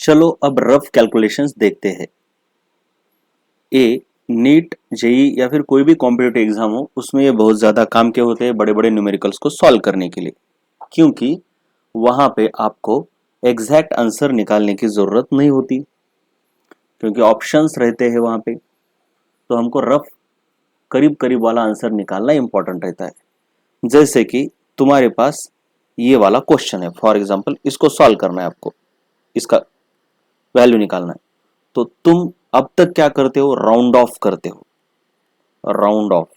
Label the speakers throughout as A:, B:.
A: चलो अब rough calculations देखते हैं। ए नीट जेई या फिर कोई भी कॉम्पिटिटिव एग्जाम हो, उसमें ये बहुत ज़्यादा काम के होते हैं बड़े बड़े न्यूमेरिकल्स को सॉल्व करने के लिए, क्योंकि वहाँ पे आपको एग्जैक्ट आंसर निकालने की ज़रूरत नहीं होती, क्योंकि ऑप्शंस रहते हैं वहाँ पे। तो हमको रफ करीब करीब वाला आंसर निकालना इंपॉर्टेंट रहता है। जैसे कि तुम्हारे पास ये वाला क्वेश्चन है, फॉर एग्जाम्पल इसको सॉल्व करना है आपको, इसका वैल्यू निकालना है। तो तुम अब तक क्या करते हो, राउंड ऑफ करते हो, राउंड ऑफ।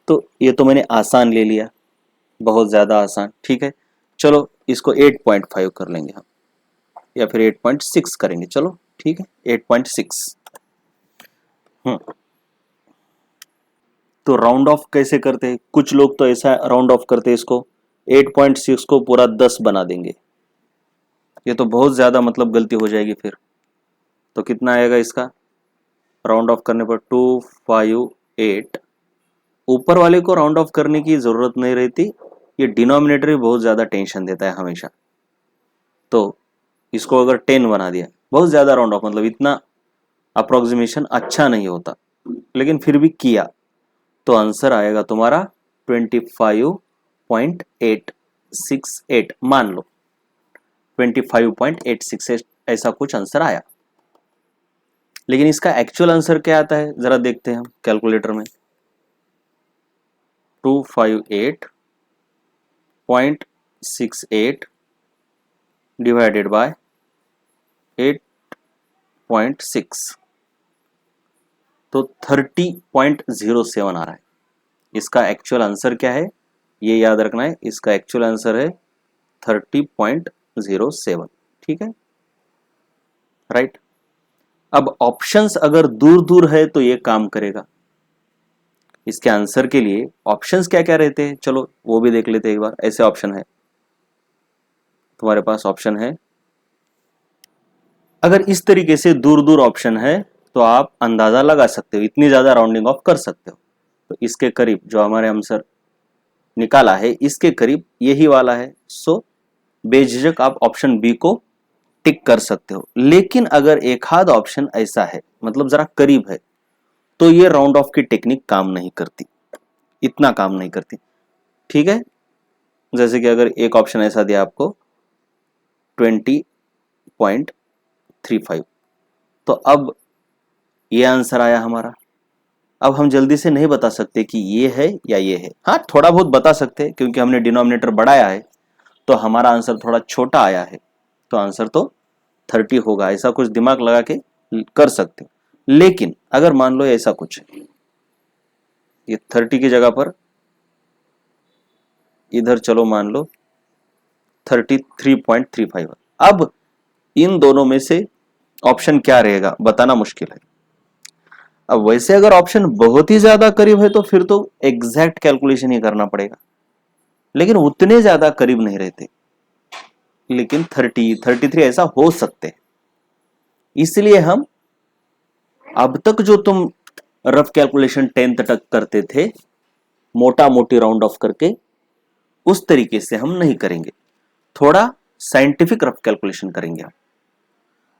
A: तो ये तो मैंने आसान ले लिया, बहुत ज्यादा आसान, ठीक है। चलो इसको 8.5 कर लेंगे हम, या फिर 8.6 करेंगे, चलो ठीक है 8.6। तो राउंड ऑफ कैसे करते हैं, कुछ लोग तो ऐसा राउंड ऑफ करते हैं, इसको 8.6 को पूरा 10 बना देंगे। ये तो बहुत ज्यादा मतलब गलती हो जाएगी फिर। तो कितना आएगा इसका राउंड ऑफ करने पर 258। ऊपर वाले को राउंड ऑफ करने की जरूरत नहीं रहती, ये डिनोमिनेटर भी बहुत ज्यादा टेंशन देता है हमेशा। तो इसको अगर 10 बना दिया, बहुत ज्यादा राउंड ऑफ, मतलब इतना अप्रोक्सीमेशन अच्छा नहीं होता, लेकिन फिर भी किया, तो आंसर आएगा तुम्हारा 25.868 मान लो, 25.868 ऐसा कुछ आंसर आया। लेकिन इसका एक्चुअल आंसर क्या आता है जरा देखते हैं हम कैलकुलेटर में। 258.68 डिवाइडेड बाय 8.6, तो 30.07 आ रहा है। इसका एक्चुअल आंसर क्या है ये याद रखना है, इसका एक्चुअल आंसर है 30.07, ठीक है, राइट। अब ऑप्शंस अगर दूर दूर है तो ये काम करेगा। इसके आंसर के लिए ऑप्शंस क्या क्या रहते हैं, चलो वो भी देख लेते हैं एक बार। ऐसे ऑप्शन है तुम्हारे पास, ऑप्शन है, अगर इस तरीके से दूर दूर ऑप्शन है तो आप अंदाजा लगा सकते हो, इतनी ज्यादा राउंडिंग ऑफ कर सकते हो। तो इसके करीब जो हमारे आंसर निकाला है इसके करीब यही वाला है, सो बेझिझक आप ऑप्शन बी को टिक कर सकते हो। लेकिन अगर एक आध ऑप्शन ऐसा है, मतलब जरा करीब है, तो ये राउंड ऑफ की टेक्निक काम नहीं करती, इतना काम नहीं करती, ठीक है। जैसे कि अगर एक ऑप्शन ऐसा दिया आपको 20.35, तो अब ये आंसर आया हमारा। अब हम जल्दी से नहीं बता सकते कि ये है या ये है, हाँ थोड़ा बहुत बता सकते हैं, क्योंकि हमने डिनोमिनेटर बढ़ाया है तो हमारा आंसर थोड़ा छोटा आया है, तो आंसर तो 30 होगा, ऐसा कुछ दिमाग लगा के कर सकते हो। लेकिन अगर मान लो ऐसा कुछ है, ये 30 की जगह पर इधर चलो मान लो 33.35, अब इन दोनों में से ऑप्शन क्या रहेगा बताना मुश्किल है। अब वैसे अगर ऑप्शन बहुत ही ज्यादा करीब है तो फिर तो एग्जैक्ट कैलकुलेशन ही करना पड़ेगा, लेकिन उतने ज्यादा करीब नहीं रहते। लेकिन 30 33 ऐसा हो सकते हैं, इसलिए हम अब तक जो तुम रफ कैलकुलेशन 10th तक करते थे मोटा मोटी राउंड ऑफ करके, उस तरीके से हम नहीं करेंगे, थोड़ा साइंटिफिक रफ कैलकुलेशन करेंगे। हम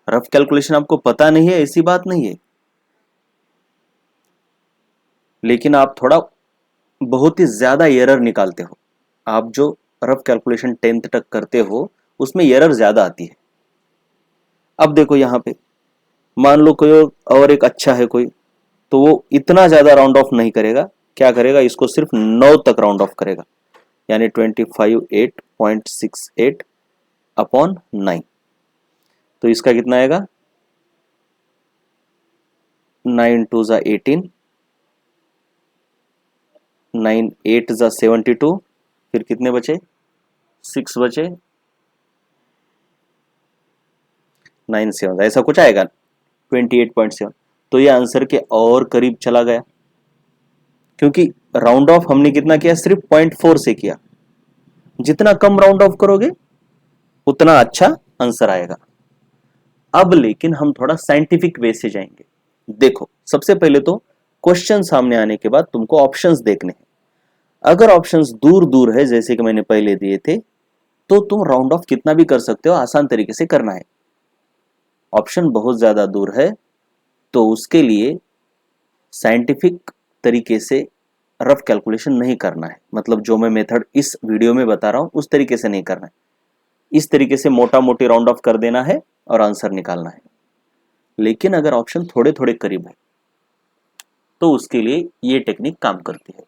A: रफ कैलकुलेशन आपको पता नहीं है ऐसी बात नहीं है, लेकिन आप थोड़ा बहुत ही ज्यादा एरर निकालते हो। आप जो रफ कैलकुलेशन 10th तक करते हो उसमें एरर ज्यादा आती है। अब देखो यहाँ पे मान लो कोई और एक अच्छा है कोई, तो वो इतना ज्यादा राउंड ऑफ नहीं करेगा, क्या करेगा इसको सिर्फ 9 तक राउंड ऑफ करेगा, यानी 25.868 अपॉन 9। तो इसका कितना आएगा 9 2 जा 18, 9 8 जा 72, फिर कितने बचे 6 बचे 9 7, ऐसा कुछ आएगा 28.7। तो ये आंसर के और करीब चला गया, क्योंकि राउंड ऑफ हमने कितना किया सिर्फ 0.4 से किया। जितना कम राउंड ऑफ करोगे उतना अच्छा आंसर आएगा। अब लेकिन हम थोड़ा साइंटिफिक वे से जाएंगे। देखो सबसे पहले तो क्वेश्चन सामने आने के बाद तुमको ऑप्शंस देखने हैं। अगर ऑप्शंस दूर दूर है जैसे कि मैंने पहले दिए थे, तो तुम राउंड ऑफ कितना भी कर सकते हो, आसान तरीके से करना है। ऑप्शन बहुत ज्यादा दूर है तो उसके लिए साइंटिफिक तरीके से रफ कैलकुलेशन नहीं करना है, मतलब जो मैं मेथड इस वीडियो में बता रहा हूं उस तरीके से नहीं करना है। इस तरीके से मोटा मोटी राउंड ऑफ कर देना है और आंसर निकालना है। लेकिन अगर ऑप्शन थोड़े थोड़े करीब है तो उसके लिए ये टेक्निक काम करती है।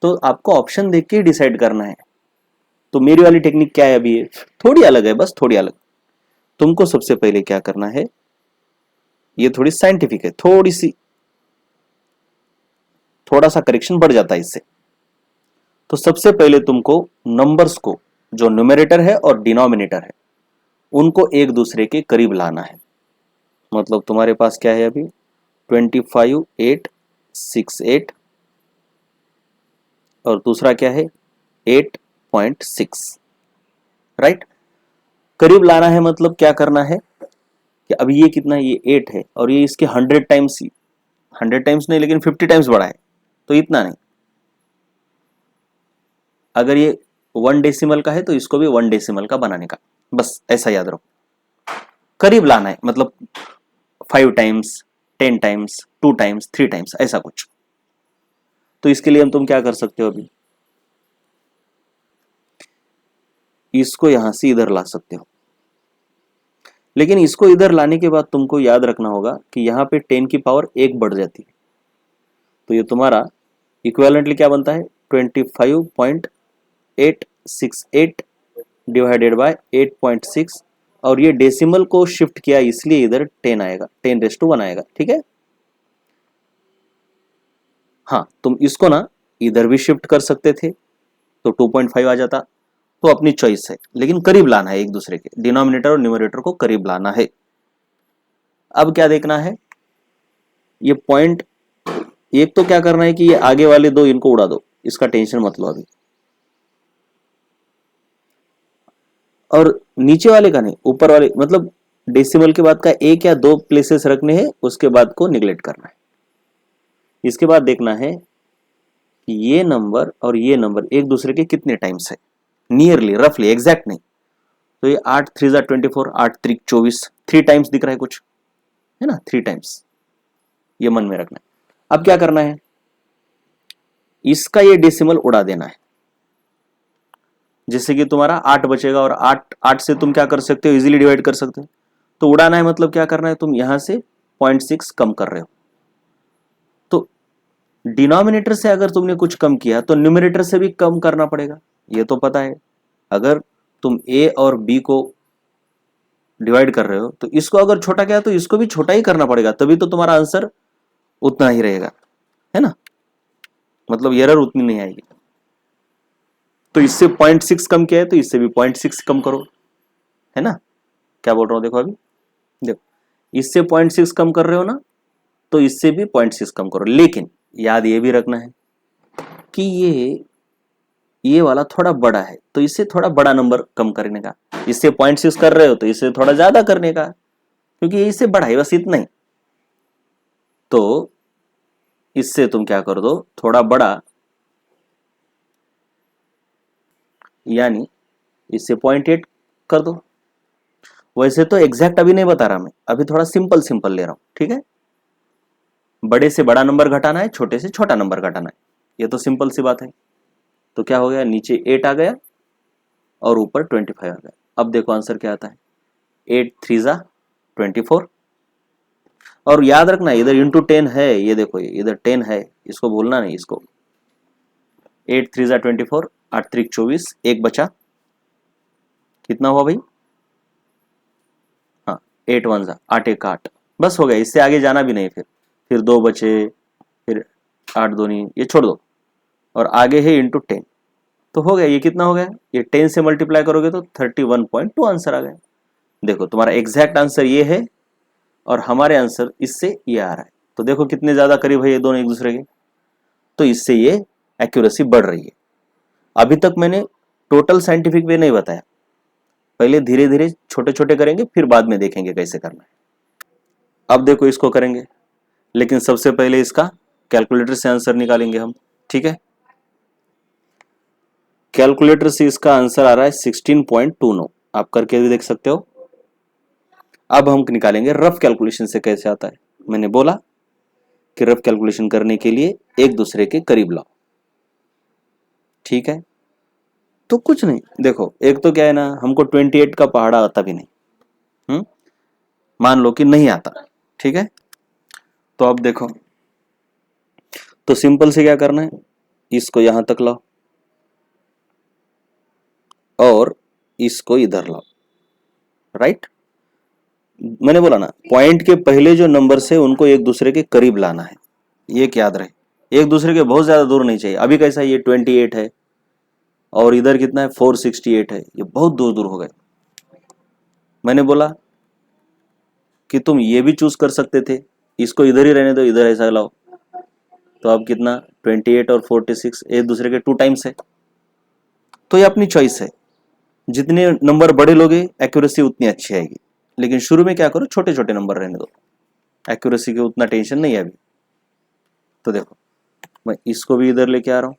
A: तो आपको ऑप्शन देख के डिसाइड करना है। तो मेरी वाली टेक्निक क्या है, अभी ये थोड़ी अलग है, बस थोड़ी अलग। तुमको सबसे पहले क्या करना है, ये थोड़ी साइंटिफिक है, थोड़ा सा करेक्शन बढ़ जाता है इससे। तो सबसे पहले तुमको नंबर्स को, जो न्यूमरेटर है और डिनोमिनेटर है, उनको एक दूसरे के करीब लाना है। मतलब तुम्हारे पास क्या है अभी 25, 8, 6, 8 और दूसरा क्या है 8.6, राइट। करीब लाना है मतलब क्या करना है कि अभी ये कितना है, ये 8 है और ये इसके 100 टाइम्स, 100 टाइम्स नहीं लेकिन 50 टाइम्स बड़ा है, तो इतना नहीं। अगर ये 1 डेसिमल का है तो इसको भी 1 डेसिमल का बनाने का, बस ऐसा याद रखो। करीब लाना है मतलब 5 टाइम्स, 10 टाइम्स, 2 टाइम्स, 3 टाइम्स, ऐसा कुछ। तो इसके लिए तुम क्या कर सकते हो, अभी इसको यहां से इधर ला सकते हो। लेकिन इसको इधर लाने के बाद तुमको याद रखना होगा कि यहाँ पे 10 की पावर 1 बढ़ जाती है। तो ये तुम्हारा इक्विवेलेंटली क्या बनता है 25.868 डिवाइडेड बाय 8.6, और ये डेसिमल को शिफ्ट किया इसलिए इधर 10 आएगा, 10⁻1 आएगा, ठीक है। हाँ, तुम इसको ना इधर भी शिफ्ट कर सकते थे तो 2.5 आ जाता, तो अपनी चॉइस है, लेकिन करीब लाना है एक दूसरे के, डिनोमिनेटर और न्यूमरेटर को करीब लाना है। अब क्या देखना है, ये पॉइंट एक तो क्या करना है कि ये आगे वाले दो इनको उड़ा दो, इसका टेंशन मत लो अभी। और नीचे वाले का नहीं, ऊपर वाले, मतलब डेसिमल के बाद का एक या दो प्लेसेस रखने हैं, उसके बाद को निगलेक्ट करना है। इसके बाद देखना है कि ये नंबर और ये नंबर एक दूसरे के कितने टाइम्स है, नियरली, रफली, एग्जैक्ट नहीं। तो ये 8 3 24, 8 3 24, 3 टाइम्स दिख रहा है कुछ, है ना, 3 टाइम्स, ये मन में रखना है। अब क्या करना है, इसका ये डेसिमल उड़ा देना है, जैसे कि तुम्हारा 8 बचेगा और 8 से तुम क्या कर सकते हो, इजीली डिवाइड कर सकते हो। तो उड़ाना है मतलब क्या करना है, तुम यहां से 0.6 कम कर रहे हो। तो डिनोमिनेटर से अगर तुमने कुछ कम किया तो न्यूमरेटर से भी कम करना पड़ेगा, ये तो पता है। अगर तुम ए और बी को डिवाइड कर रहे हो तो इसको अगर छोटा किया तो इसको भी छोटा ही करना पड़ेगा, तभी तो तुम्हारा आंसर उतना ही रहेगा, है ना, मतलब एरर उतनी नहीं आएगी। तो इससे 0.6 कम किया है तो इससे भी 0.6 कम करो, है ना। क्या बोल रहा हूं देखो, अभी देखो, इससे 0.6 कम कर रहे हो ना, तो इससे भी 0.6 कम करो। लेकिन याद ये भी रखना है कि ये वाला थोड़ा बड़ा है तो इससे थोड़ा बड़ा नंबर कम करने का, इससे 0.6 कर रहे हो तो इससे थोड़ा ज्यादा करने का, क्योंकि ये इससे बड़ा है, बस इतना ही। तो इससे तुम क्या कर दो, थोड़ा बड़ा, यानी इससे 0.8 कर दो। वैसे तो एग्जैक्ट अभी नहीं बता रहा मैं, अभी थोड़ा सिंपल सिंपल ले रहा हूं, ठीक है। बड़े से बड़ा नंबर घटाना है, छोटे से छोटा नंबर घटाना है, ये तो सिंपल सी बात है। तो क्या हो गया, नीचे 8 आ गया और ऊपर 25 आ गया। अब देखो आंसर क्या आता है, 8 3 24। और याद रखना इधर इंटू 10 है, ये देखो ये इधर 10 है, इसको भूलना नहीं, इसको 8 3 24, 8 3 24, एक बचा, कितना हुआ भाई, हाँ 8 1 8 1 8, बस हो गया, इससे आगे जाना भी नहीं। फिर 2 बचे, फिर 8 दूनी, ये छोड़ दो, और आगे है इंटू 10, तो हो गया। ये कितना हो गया, ये 10 से मल्टीप्लाई करोगे तो 31.2 आंसर आ गया। देखो तुम्हारा एग्जैक्ट आंसर ये है और हमारे आंसर इससे ये आ रहा है, तो देखो कितने ज्यादा करीब है ये दोनों एक दूसरे के। तो इससे ये एक्यूरेसी बढ़ रही है। अभी तक मैंने टोटल साइंटिफिक वे नहीं बताया, पहले धीरे धीरे छोटे छोटे करेंगे, फिर बाद में देखेंगे कैसे करना है। अब देखो इसको करेंगे, लेकिन सबसे पहले इसका कैलकुलेटर से आंसर निकालेंगे हम, ठीक है। कैलकुलेटर से इसका आंसर आ रहा है 16.29। आप करके भी देख सकते हो। अब हम निकालेंगे रफ कैलकुलेशन से कैसे आता है। मैंने बोला कि रफ कैलकुलेशन करने के लिए एक दूसरे के करीब लाओ, ठीक है। तो कुछ नहीं, देखो एक तो क्या है ना, हमको 28 का पहाड़ा आता भी नहीं, मान लो कि नहीं आता, ठीक है। तो अब देखो, तो सिंपल से क्या करना है, इसको यहां तक लाओ और इसको इधर लाओ, राइट। मैंने बोला ना, पॉइंट के पहले जो नंबर से उनको एक दूसरे के करीब लाना है, ये याद रहे। एक दूसरे के बहुत ज्यादा दूर नहीं चाहिए। अभी कैसा ये 28 है और इधर कितना है 468 है, ये बहुत दूर दूर हो गए। मैंने बोला कि तुम ये भी चूज कर सकते थे, इसको इधर ही रहने दो, इधर ऐसा लाओ। तो अब कितना 28 और 46 एक दूसरे के 2 टाइम्स है। तो ये अपनी चॉइस है, जितने नंबर बड़े लोगे एक्यूरेसी उतनी अच्छी आएगी। लेकिन शुरू में क्या करो, छोटे छोटे नंबर रहने दो, एक्यूरेसी के उतना टेंशन नहीं है अभी। तो देखो, मैं इसको भी इधर लेके आ रहा हूं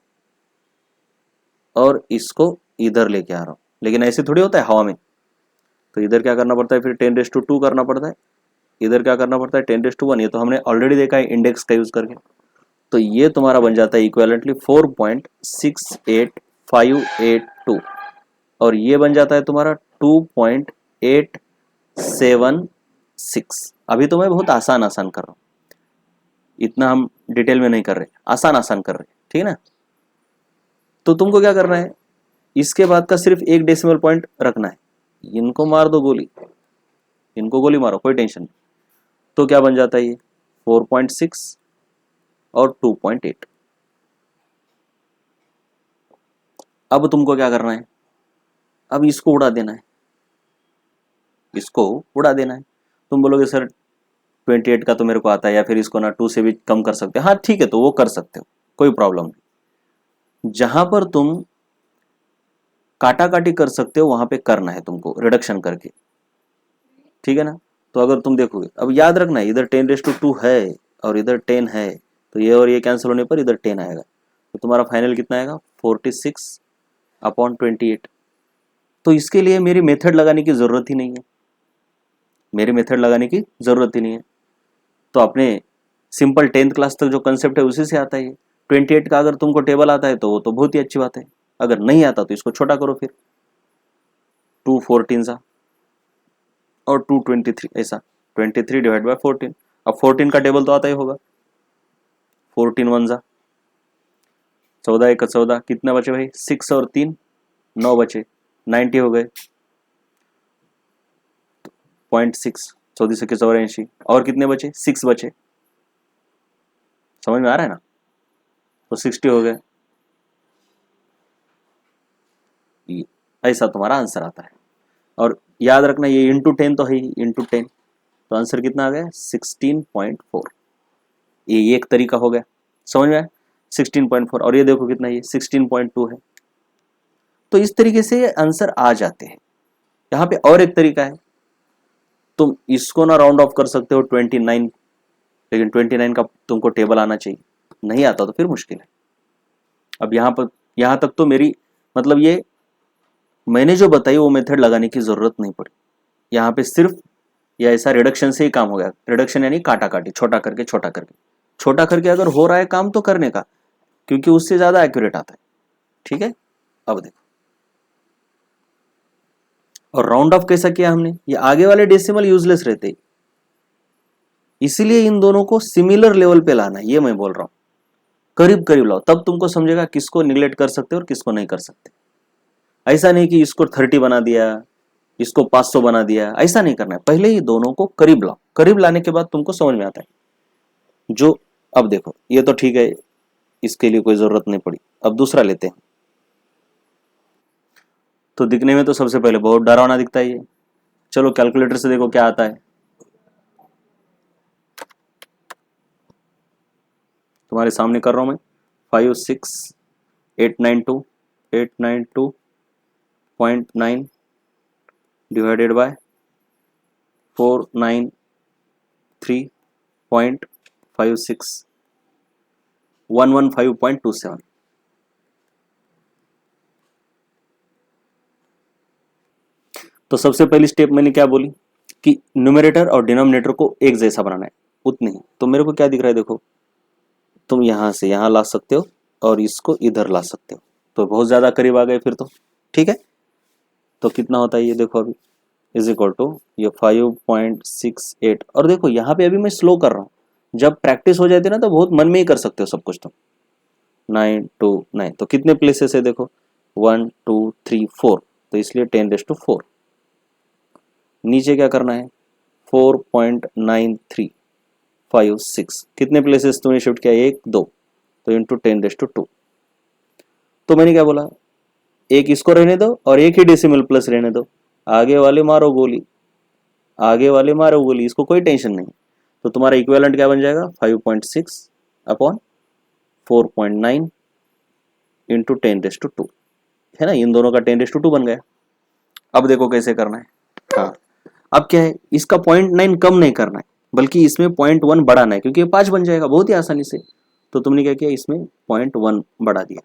A: और इसको इधर लेके आ रहा हूं, लेकिन ऐसे थोड़ी होता है हवा में। तो इधर क्या करना पड़ता है, फिर 10⁻² करना पड़ता है, इधर क्या करना पड़ता है 10⁻1। ये तो हमने ऑलरेडी देखा है इंडेक्स का यूज करके। तो ये तुम्हारा बन जाता है इक्विवेलेंटली 4.68582 और ये बन जाता है तुम्हारा 2.876। अभी तो मैं बहुत आसान आसान कर रहा हूँ, इतना हम डिटेल में नहीं कर रहे, आसान आसान कर रहे, ठीक है ना। तो तुमको क्या करना है, इसके बाद का सिर्फ एक डेसिमल पॉइंट रखना है। इनको मार दो गोली, इनको गोली मारो, कोई टेंशन नहीं। तो क्या बन जाता है ये 4.6 और 2.8। अब तुमको क्या करना है, अब इसको उड़ा देना है, इसको उड़ा देना है। तुम बोलोगे सर 28 का तो मेरे को आता है, या फिर इसको ना 2 से भी कम कर सकते हो। हाँ ठीक है, तो वो कर सकते हो, कोई प्रॉब्लम नहीं। जहां पर तुम काटा काटी कर सकते हो वहां पे करना है तुमको रिडक्शन करके, ठीक है ना। तो अगर तुम देखोगे, अब याद रखना है, इधर 10⁻² है और इधर 10 है, तो ये और ये कैंसिल होने पर इधर 10 आएगा। तो तुम्हारा फाइनल कितना आएगा 46/28। तो इसके लिए मेरी मेथड लगाने की जरूरत ही नहीं है, मेरी मेथड लगाने की जरूरत ही नहीं है। तो अपने सिंपल 10th क्लास तक जो कंसेप्ट है उसी से आता है। 28 का अगर तुमको टेबल आता है तो वो तो बहुत ही अच्छी बात है, अगर नहीं आता तो इसको छोटा करो, फिर 2 14 और 223 ऐसा 23/14। अब 14 का टेबल तो आता ही होगा, 14 1 14 1 14, कितना बचे भाई 6 और 3 9 बचे, 90 हो गए। 0.6 14 से 84 और कितने बचे 6 बचे, समझ में आ रहा है ना। तो 60 हो गए, ऐसा तुम्हारा आंसर आता है। और याद रखना ये इंटू 10 तो है ही, इंटू 10, तो आंसर कितना आ गया 16.4। ये एक तरीका हो गया, समझ में आया 16.4। और ये देखो कितना, ये 16.2 है। तो इस तरीके से ये आंसर आ जाते हैं। यहाँ पे और एक तरीका है, तुम इसको ना राउंड ऑफ कर सकते हो 29, लेकिन 29 का तुमको टेबल आना चाहिए, नहीं आता तो फिर मुश्किल है। अब यहाँ तक तो मेरी मतलब ये मैंने जो बताई वो मेथड लगाने की जरूरत नहीं पड़ी। यहाँ पे सिर्फ या ऐसा रिडक्शन से ही काम हो गया। रिडक्शन यानी काटा काटी, छोटा करके छोटा करके छोटा करके अगर हो रहा है काम तो करने का, क्योंकि उससे ज्यादा एक्यूरेट आता है, ठीक है। अब देखो, और राउंड ऑफ कैसा किया हमने, ये आगे वाले डेसिमल यूजलेस रहते, इसीलिए इन दोनों को सिमिलर लेवल पे लाना है, ये मैं बोल रहा हूं। करीब करीब लाओ, तब तुमको समझेगा किसको निगलेक्ट कर सकते हो और किसको नहीं कर सकते। ऐसा नहीं कि इसको 30 बना दिया, इसको 500 बना दिया, ऐसा नहीं करना है। पहले ही दोनों को करीब लाओ, करीब लाने के बाद तुमको समझ में आता है जो। अब देखो ये तो ठीक है, इसके लिए कोई जरूरत नहीं पड़ी। अब दूसरा लेते हैं। तो दिखने में तो सबसे पहले बहुत डरावना दिखता है ये। चलो कैलकुलेटर से देखो क्या आता है। तुम्हारे सामने कर रहा हूं मैं, 56892.9 डिवाइडेड बाय 493.56 115.27। तो सबसे पहली स्टेप मैंने क्या बोली कि न्यूमरेटर और डिनोमिनेटर को एक जैसा बनाना है, उतनी ही। तो मेरे को क्या दिख रहा है, देखो तुम यहां से यहां ला सकते हो और इसको इधर ला सकते हो, तो बहुत ज्यादा करीब आ गए फिर तो। ठीक है, तो कितना होता है ये देखो अभी, इज इक्वल टू ये 5.68। और देखो यहाँ पे अभी मैं स्लो कर रहा हूँ, जब प्रैक्टिस हो जाती है ना तो बहुत मन में ही कर सकते हो सब कुछ। तो 929, तो कितने प्लेसेस है देखो, 1 2 3 4, तो इसलिए 10⁻⁴। नीचे क्या करना है, 4.9356, कितने प्लेसेस तुमने शिफ्ट किया, 1 2, तो इंटू 10⁻²। तो मैंने क्या बोला, एक इसको रहने दो और एक ही डेसिमल प्लस रहने दो, आगे वाले मारो गोली, आगे वाले मारो गोली, इसको कोई टेंशन नहीं। तो तुम्हारा इक्विवेलेंट क्या बन जाएगा, 5.6 अपॉन 4.9 इंटू 10⁻², है ना, इन दोनों का 10⁻² बन गया। अब देखो कैसे करना है। हाँ, अब क्या है, इसका 0.9 कम नहीं करना है, बल्कि इसमें 0.1 बढ़ाना है, क्योंकि ये 5 बन जाएगा बहुत ही आसानी से। तो तुमने क्या किया, इसमें 0.1 बढ़ा दिया,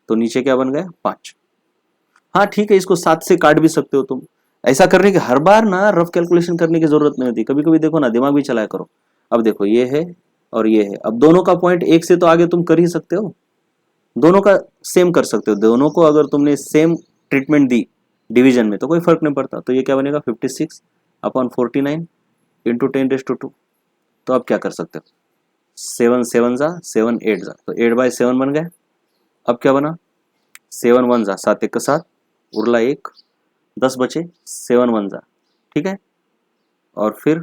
A: तो नीचे क्या बन गया, 5। हाँ ठीक है, इसको 7 से काट भी सकते हो तुम। ऐसा करने की हर बार ना रफ कैलकुलेशन करने की जरूरत नहीं होती, कभी कभी देखो ना दिमाग भी चलाया करो। अब देखो ये है और ये है, अब दोनों का पॉइंट एक से तो आगे तुम कर ही सकते हो, दोनों का सेम कर सकते हो। दोनों को अगर तुमने सेम ट्रीटमेंट दी डिवीजन में तो कोई फर्क नहीं पड़ता। तो ये क्या बनेगा, 56 अपॉन 49 इंटू 10⁻²। तो आप क्या कर सकते हो, 7 7 जा 7 8 जा, तो 8/7 बन गया। अब क्या बना, 7 1 जा 7 1 का 7, उरला 1, 10 बचे, 7 1 जा, ठीक है। और फिर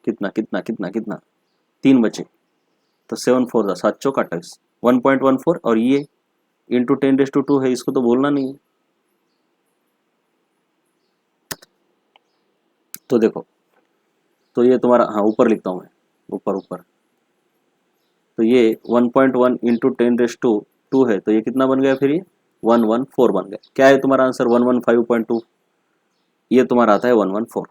A: कितना कितना कितना कितना, 3 बचे, तो 7 4 जा 7 चौक 28, 1.14। और ये इंटू 10⁻² है, इसको तो बोलना नहीं है। तो देखो, तो ये तुम्हारा, हाँ ऊपर लिखता हूँ मैं, ऊपर ऊपर, तो ये 1.1 इंटू 10⁻² है, तो ये कितना बन गया फिर, ये 114 बन गया। क्या है तुम्हारा आंसर, 115.2, ये तुम्हारा आता है 114।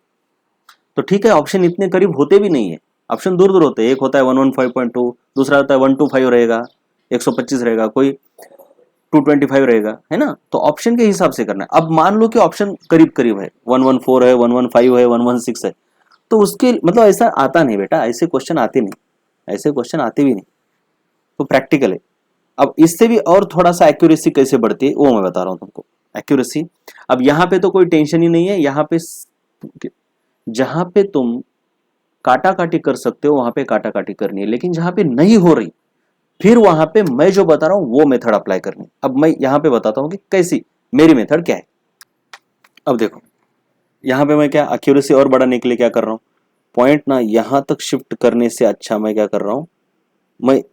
A: तो ठीक है, ऑप्शन इतने करीब होते भी नहीं है, ऑप्शन दूर दूर होते हैं। एक होता है 115.2, दूसरा होता है 125 रहेगा, 125 रहेगा, कोई 225 रहेगा, है ना। तो ऑप्शन के हिसाब से करना है। अब मान लो कि ऑप्शन करीब करीब है, 114 है, 115 है, 116 है, तो उसके मतलब ऐसा आता नहीं बेटा, ऐसे क्वेश्चन आते नहीं, ऐसे क्वेश्चन आते भी नहीं। तो प्रैक्टिकल है। अब इससे भी और थोड़ा सा एक्यूरेसी कैसे बढ़ती है वो मैं बता रहा हूँ तुमको। एक्यूरेसी, अब यहाँ पे तो कोई टेंशन ही नहीं है, यहाँ पे जहां पे तुम काटा काटी कर सकते हो वहां पे काटा काटी करनी है, लेकिन जहां पे नहीं हो रही फिर वहां पे मैं जो बता रहा हूं वो मेथड अप्लाई करनी है। अब मैं यहां पे बताता हूं कि कैसी मेरी मेथड क्या है। अब देखो यहां पे मैं क्या एक्यूरेसी और बढ़ाने के लिए क्या कर रहा हूं, पॉइंट ना यहां तक शिफ्ट करने से अच्छा मैं क्या कर रहा हूं, मैं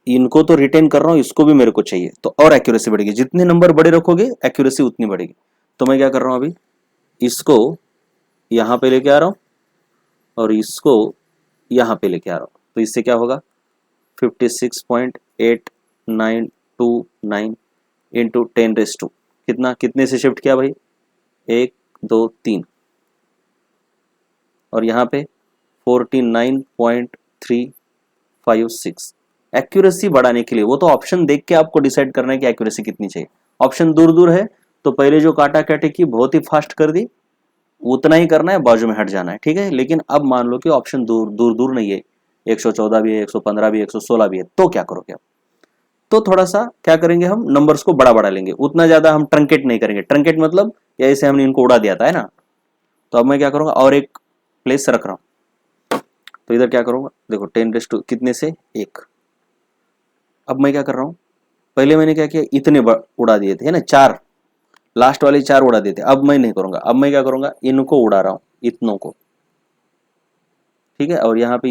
A: इनको तो रिटेन कर रहा हूं, इसको भी मेरे को चाहिए, तो और एक्यूरेसी बढ़ेगी। जितने नंबर बड़े रखोगे एक्यूरेसी उतनी बढ़ेगी। तो मैं क्या कर रहा हूं, अभी इसको यहां पे लेके आ रहा हूं और इसको यहां पे लेके आ रहा हूं, तो इससे क्या होगा, 56.8929 इंटू 10⁻², कितना, कितने से शिफ्ट किया भाई, 1 2 3, और यहाँ पे 49.356। एक्यूरेसी बढ़ाने के लिए वो तो ऑप्शन देख के आपको डिसाइड करना है कि एक्यूरेसी कितनी चाहिए। ऑप्शन दूर दूर है तो पहले जो काटा काटी की बहुत ही फास्ट कर दी, उतना ही करना है, बाजू में हट जाना है, ठीक है। लेकिन अब मान लो कि ऑप्शन दूर दूर दूर नहीं है, 114 भी है, 115 भी है, 116 भी है, तो क्या करोगे आप, तो थोड़ा सा क्या करेंगे, हम नंबर्स को बड़ा बड़ा लेंगे, उतना ज्यादा हम ट्रंकेट नहीं करेंगे। ट्रंकेट मतलब जैसे हमने इनको उड़ा दिया था, है ना। तो अब मैं क्या करूंगा, और एक प्लेस रख रहा हूं, तो इधर क्या करूंगा, देखो 10⁻² कितने से 1। अब मैं क्या कर रहा हूं, पहले मैंने क्या किया, इतने उड़ा दिए थे, है ना, 4 लास्ट वाले 4 उड़ा देते। अब मैं नहीं करूंगा, अब मैं क्या करूंगा, इनको उड़ा रहा हूं, इतनों को, ठीक है। और यहाँ पे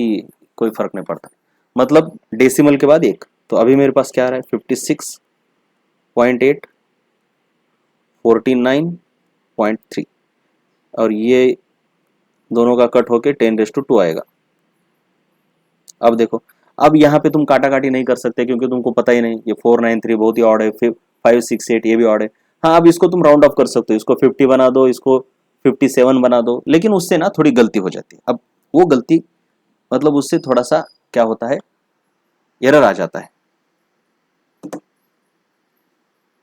A: कोई फर्क नहीं पड़ता, मतलब डेसिमल के बाद 1। तो अभी मेरे पास क्या आ रहा है, 56.8 49.3, और ये दोनों का कट होके 10⁻² आएगा। अब देखो, अब यहाँ पे तुम काटा काटी नहीं कर सकते क्योंकि तुमको पता ही नहीं, ये 493 बहुत ही ऑड है, फिर 568 ये भी ऑड है। हाँ, अब इसको तुम राउंड ऑफ कर सकते हो, इसको 50 बना दो, इसको 57 बना दो, लेकिन उससे ना थोड़ी गलती हो जाती है। अब वो गलती मतलब उससे थोड़ा सा क्या होता है, एरर आ जाता है।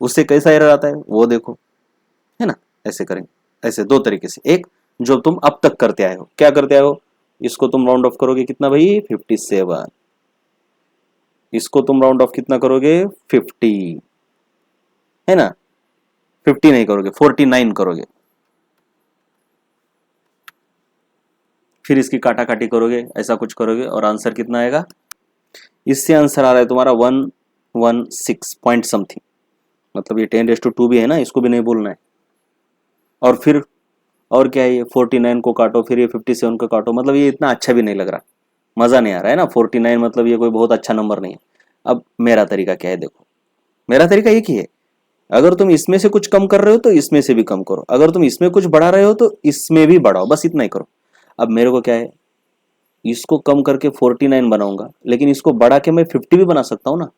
A: उससे कैसा एरर आता है वो देखो, है ना, ऐसे करेंगे। ऐसे दो तरीके से, एक जो तुम अब तक करते आए हो, क्या करते आए हो, इसको तुम राउंड ऑफ करोगे कितना भाई 57, इसको तुम राउंड ऑफ कितना करोगे 50, है ना, 50 नहीं करोगे 49 करोगे, फिर इसकी काटा काटी करोगे, ऐसा कुछ करोगे और आंसर कितना आएगा, इससे आंसर आ रहा है तुम्हारा 116 पॉइंट समथिंग, मतलब ये 10⁻² भी है ना, इसको भी नहीं भूलना है। और फिर और क्या है, ये 49 को काटो, फिर ये 57 को काटो, मतलब ये इतना अच्छा भी नहीं लग रहा, मज़ा नहीं आ रहा है ना, 49 मतलब ये कोई बहुत अच्छा नंबर नहीं है। अब मेरा तरीका क्या है, देखो मेरा तरीका एक ही है, अगर तुम इसमें से कुछ कम कर रहे हो तो इसमें से भी कम करो, अगर तुम इसमें कुछ बढ़ा रहे हो तो इसमें भी बढ़ाओ, बस इतना ही करो। अब मेरे को क्या है, इसको कम करके 49 बनाऊंगा, लेकिन इसको बढ़ा के मैं 50 भी बना सकता हूँ ना,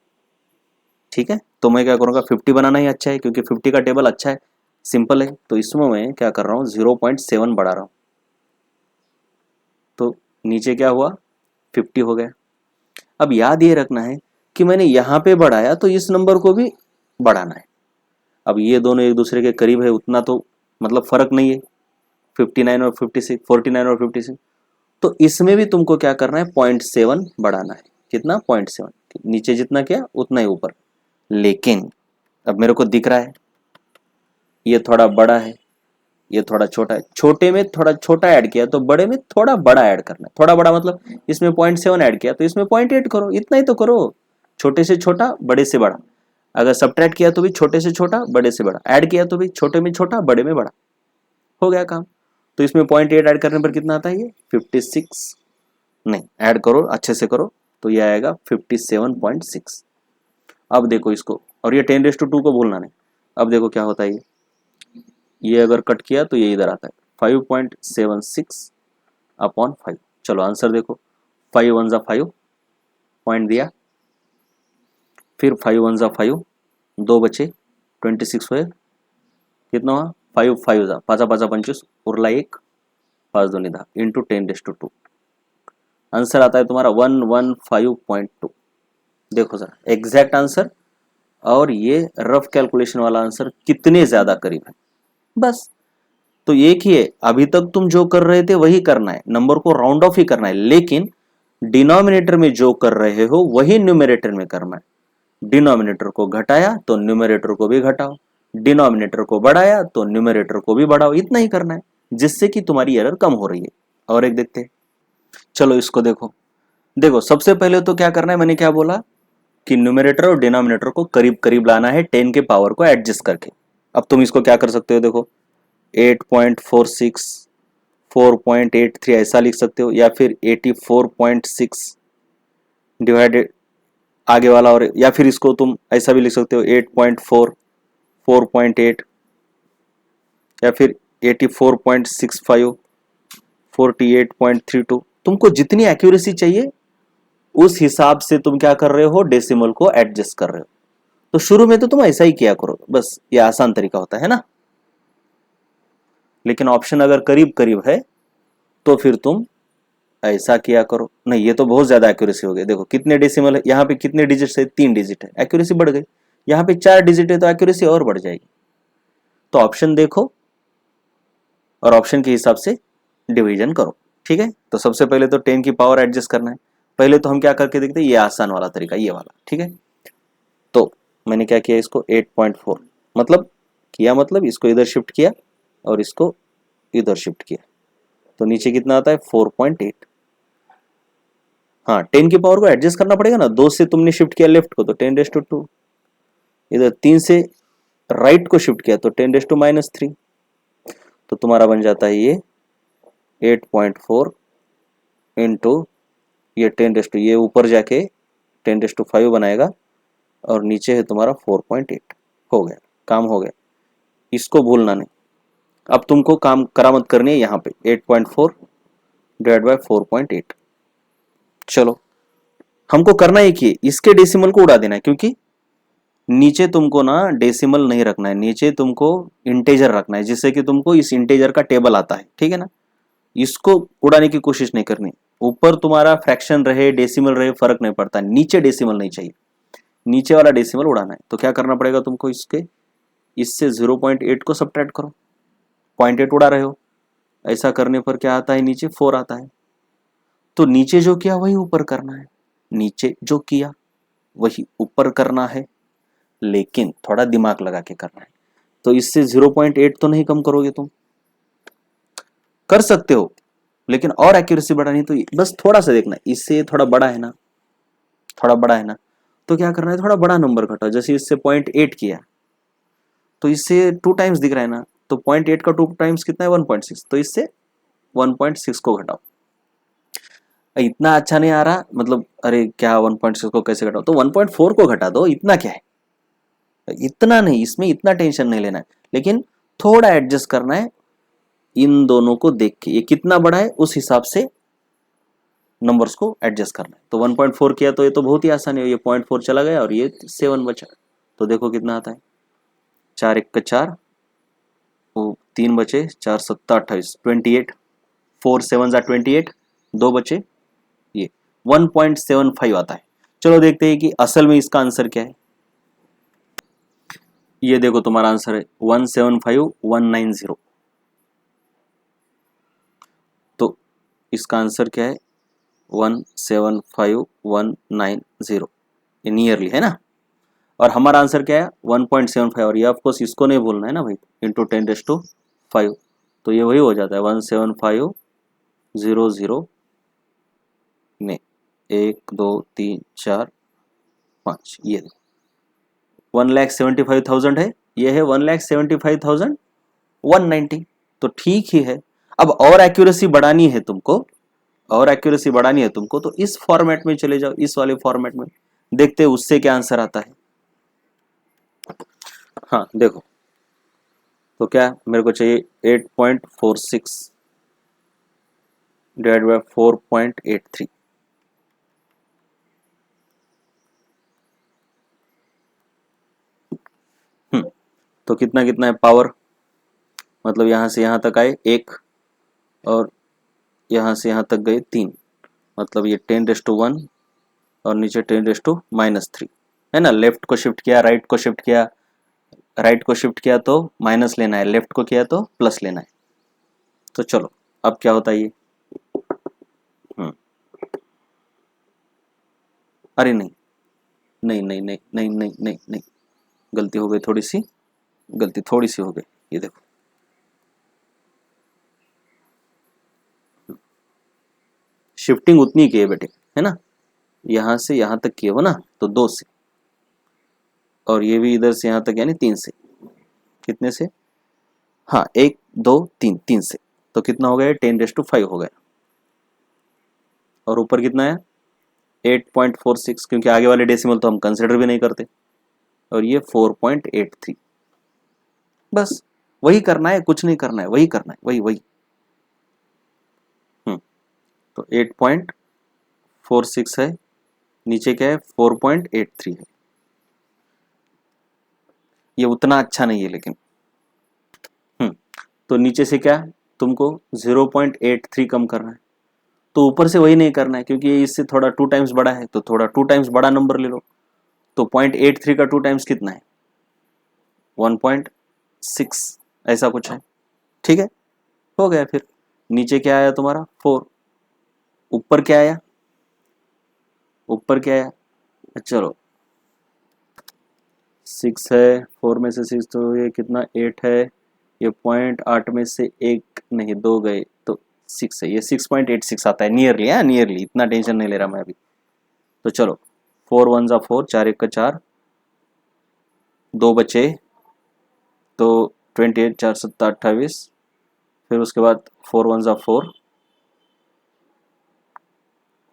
A: ठीक है, तो मैं क्या करूँगा 50 बनाना ही अच्छा है, क्योंकि 50 का टेबल अच्छा है, सिंपल है, तो इसमें मैं क्या कर रहा हूँ 0.7 बढ़ा रहा हूँ, तो नीचे क्या हुआ 50 हो गया। अब याद ये रखना है कि मैंने यहाँ पे बढ़ाया तो इस नंबर को भी बढ़ाना है। अब ये दोनों एक दूसरे के करीब है, उतना तो मतलब फर्क नहीं है, 59 और 56, 49 और 56, तो इसमें भी तुमको क्या करना है 0.7 बढ़ाना है, कितना 0.7, नीचे जितना क्या उतना ही ऊपर। लेकिन अब मेरे को दिख रहा है ये थोड़ा बड़ा है, ये थोड़ा छोटा है, छोटे में थोड़ा छोटा ऐड किया तो बड़े में थोड़ा बड़ा ऐड करना है, थोड़ा बड़ा मतलब इसमें 0.7 ऐड किया तो इसमें 0.8 करो, इतना ही तो करो, छोटे से छोटा बड़े से बड़ा, अगर सब्ट्रैक्ट किया तो भी छोटे से छोटा बड़े से बड़ा, ऐड किया तो भी छोटे में छोटा बड़े में बड़ा, हो गया काम। तो इसमें 0.8 ऐड करने पर कितना आता है ये 56, नहीं ऐड करो अच्छे से करो, तो ये आएगा 57.6। अब देखो इसको, और ये 10⁻² को भूलना नहीं। अब देखो क्या होता है, ये अगर कट किया तो ये इधर आता है 5.76 अपॉन 5। चलो आंसर देखो, 5 1 जा 5 पॉइंट दिया, फिर 5 1 जा 5, 2 बचे 26 हुए, कितना हुआ 5 5 जा 5 5 25 उरला 1, 5 2 10 इंटू 10⁻², आंसर आता है तुम्हारा 115.2। देखो जरा एग्जैक्ट आंसर और ये रफ कैलकुलेशन वाला आंसर कितने ज्यादा करीब है, बस। तो एक ही है, अभी तक तुम जो कर रहे थे वही करना है, नंबर को राउंड ऑफ ही करना है, लेकिन डिनोमिनेटर में जो कर रहे हो वही न्यूमरेटर में करना है। डिनोमिनेटर को घटाया तो न्यूमरेटर को भी घटाओ, डिनोमिनेटर को बढ़ाया तो न्यूमरेटर को भी बढ़ाओ, इतना ही करना है, जिससे कि तुम्हारी एरर कम हो रही है। और एक देखते हैं, चलो इसको देखो, देखो सबसे पहले तो क्या करना है, मैंने क्या बोला कि न्यूमरेटर और डिनोमिनेटर को करीब करीब लाना है 10 के पावर को एडजस्ट करके। अब तुम इसको क्या कर सकते हो, देखो 8.46 4.83 ऐसा लिख सकते हो, या फिर 84.6 डिवाइडेड आगे वाला, और या फिर इसको तुम ऐसा भी लिख सकते हो 8.4 4.8, या फिर 84.65 48.32। तुमको जितनी एक्यूरेसी चाहिए उस हिसाब से तुम क्या कर रहे हो, डेसिमल को एडजस्ट कर रहे हो। तो शुरू में तो तुम ऐसा ही किया करो, बस ये आसान तरीका होता है ना। लेकिन ऑप्शन अगर करीब करीब है तो फिर तुम ऐसा किया करो। नहीं ये तो बहुत ज्यादा एक्यूरेसी हो गई, देखो कितने डेसिमल है यहाँ पे, कितने डिजिट है 3 डिजिट है, एक्यूरेसी बढ़ गई, यहाँ पे 4 डिजिट है तो एक्यूरेसी और बढ़ जाएगी। तो ऑप्शन देखो और ऑप्शन के हिसाब से डिवीजन करो, ठीक है। तो सबसे पहले तो 10 की पावर एडजस्ट करना है, पहले तो हम क्या करके देखते हैं, ये आसान वाला तरीका, ये वाला, ठीक है। तो मैंने क्या किया, इसको 8.4 मतलब किया, मतलब इसको इधर शिफ्ट किया और इसको इधर शिफ्ट किया, तो नीचे कितना आता है 4.8। हाँ 10 की पावर को एडजस्ट करना पड़ेगा ना, 2 से तुमने शिफ्ट किया लेफ्ट को तो 10⁻², इधर 3 से राइट को शिफ्ट किया तो 10⁻³ तो तुम्हारा बन जाता है ये 8.4 इंटू ये 10⁻, ये ऊपर जाके 10⁻5 बनाएगा और नीचे है तुम्हारा 4.8। हो गया, काम हो गया, इसको भूलना नहीं। अब तुमको काम करामत करनी है यहाँ पे 8.4 डिवाइड बाय 4.8। चलो हमको करना है कि इसके डेसिमल को उड़ा देना है, क्योंकि नीचे तुमको ना डेसिमल नहीं रखना है, नीचे तुमको इंटेजर रखना है, जिससे कि तुमको इस इंटेजर का टेबल आता है, ठीक है ना। इसको उड़ाने की कोशिश नहीं करनी, ऊपर तुम्हारा फ्रैक्शन रहे डेसिमल रहे फर्क नहीं पड़ता, नीचे डेसिमल नहीं चाहिए, नीचे वाला डेसिमल उड़ाना है। तो क्या करना पड़ेगा तुमको, इसके इससे 0.8 को सब्ट्रैक्ट करो, 0.8 उड़ा रहे हो, ऐसा करने पर क्या आता है, नीचे 4 आता है। तो नीचे जो किया वही ऊपर करना है, नीचे जो किया वही ऊपर करना है, लेकिन थोड़ा दिमाग लगा के करना है। तो इससे 0.8 तो नहीं कम करोगे तुम, कर सकते हो लेकिन और एक्यूरेसी बढ़ानी तो बस थोड़ा सा देखना, इससे थोड़ा बड़ा है ना, थोड़ा बड़ा है ना, तो क्या करना है, थोड़ा बड़ा नंबर घटाओ। जैसे इससे 0.8 किया तो इससे 2 टाइम्स दिख रहा है ना, तो 0.8 का 2 टाइम्स कितना है, 1.6, तो इससे 1.6 को घटाओ। इतना अच्छा नहीं आ रहा, मतलब अरे क्या 1.6 को कैसे घटाओ, तो 1.4 को घटा दो, इतना क्या है, इतना नहीं, इसमें इतना टेंशन नहीं लेना है, लेकिन थोड़ा एडजस्ट करना है इन दोनों को देख के, ये कितना बड़ा है उस हिसाब से नंबर्स को एडजस्ट करना है। तो 1.4 किया तो ये तो बहुत ही आसान है, ये 0.4 चला गया और ये 7 बचा, तो देखो कितना आता है, 4 1 का 4, वो 3 बचे, 4 7 28, 28, 4 7 28, 2 बचे, ये 1.75 आता है। चलो देखते हैं कि असल में इसका आंसर क्या है। ये देखो तुम्हारा आंसर है 175190, तो इसका आंसर क्या है, 175190, ये नियरली है ना। और हमारा आंसर क्या है 1.75, और ये ऑफकोर्स इसको नहीं भूलना है ना भाई, इंटू 10⁵, तो ये वही हो जाता है 17500 ने 1 2 3 4 5, ये 1,75,000 है, ये है 1,75,190, तो ठीक ही है। अब और एक्यूरेसी बढ़ानी है तुमको, और एक्यूरेसी बढ़ानी है तुमको, तो इस फॉर्मेट में चले जाओ, इस वाले फॉर्मेट में, देखते हैं उससे क्या आंसर आता है। हाँ देखो, तो क्या मेरे को चाहिए 8.46 डिवाइड बाय 4.83, तो कितना कितना है पावर, मतलब यहां से यहां तक आए 1 और यहां से यहां तक गए 3, मतलब ये 10⁻1 और नीचे 10⁻³ है ना। लेफ्ट को शिफ्ट किया, राइट को शिफ्ट किया, राइट को शिफ्ट किया तो माइनस लेना है, लेफ्ट को किया तो प्लस लेना है। तो चलो अब क्या होता है ये, अरे नहीं नहीं नहीं नहीं नहीं नहीं नहीं नहीं, गलती हो गई, थोड़ी सी गलती थोड़ी सी हो गई, ये देखो शिफ्टिंग उतनी की है बेटे, है ना, यहां से यहां तक किए हो ना, तो 2 से, और ये भी इधर से यहां तक यानी 3 से, कितने से, हाँ 1 2 3, 3 से, तो कितना हो गया 10⁵ हो गया, और ऊपर कितना है 8.46, क्योंकि आगे वाले डेसिमल तो हम कंसिडर भी नहीं करते, और ये 4.83, बस वही करना है, कुछ नहीं करना है, वही करना है, वही वही। तो 8.46 है, नीचे क्या है 4.83 है, ये उतना अच्छा नहीं है लेकिन, तो नीचे से क्या तुमको 0.83 कम करना है, तो ऊपर से वही नहीं करना है क्योंकि ये इससे थोड़ा 2 टाइम्स बड़ा है, तो थोड़ा 2 टाइम्स बड़ा नंबर ले लो, तो 0.83 का 2 टाइम्स कितना है 1.6, ऐसा कुछ है, ठीक है, हो गया। फिर नीचे क्या आया तुम्हारा 4, ऊपर क्या आया, ऊपर क्या आया, चलो 6 है, 4 में से 6 तो ये कितना 8 है, ये 0.8 में से 1 नहीं 2 गए तो 6 है, ये 6.86 आता है, नियरली है, नियरली, इतना टेंशन नहीं ले रहा मैं अभी। तो चलो 4 1 जा 4, 4 1 का 4, 2 बचे, तो 28 4 7 28, फिर उसके बाद 4 1 जा 4,